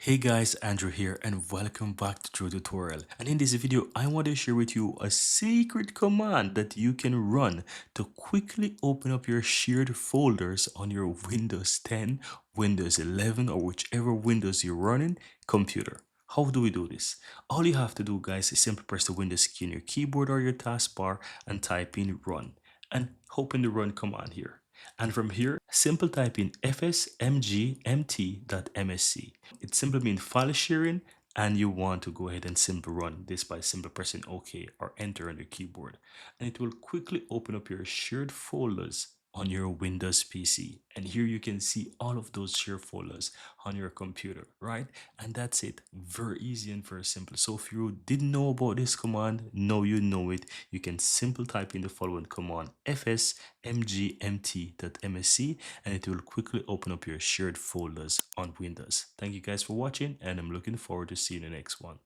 Hey guys, Andrew here and welcome back to True Tutorial. And in this video, I want to share with you a secret command that you can run to quickly open up your shared folders on your Windows 10, Windows 11, or whichever Windows you're running computer. How do we do this? All you have to do, guys, is simply press the Windows key on your keyboard or your taskbar and type in run and open the run command here. And from here, simple type in fsmgmt.msc. It simply means file sharing, and you want to go ahead and simply run this by simply pressing OK or enter on your keyboard. And it will quickly open up your shared folders on your Windows PC. And here you can see all of those shared folders on your computer, right? And that's it. Very easy and very simple. So if you didn't know about this command, now you know it. You can simply type in the following command fsmgmt.msc and it will quickly open up your shared folders on Windows. Thank you guys for watching and I'm looking forward to seeing the next one.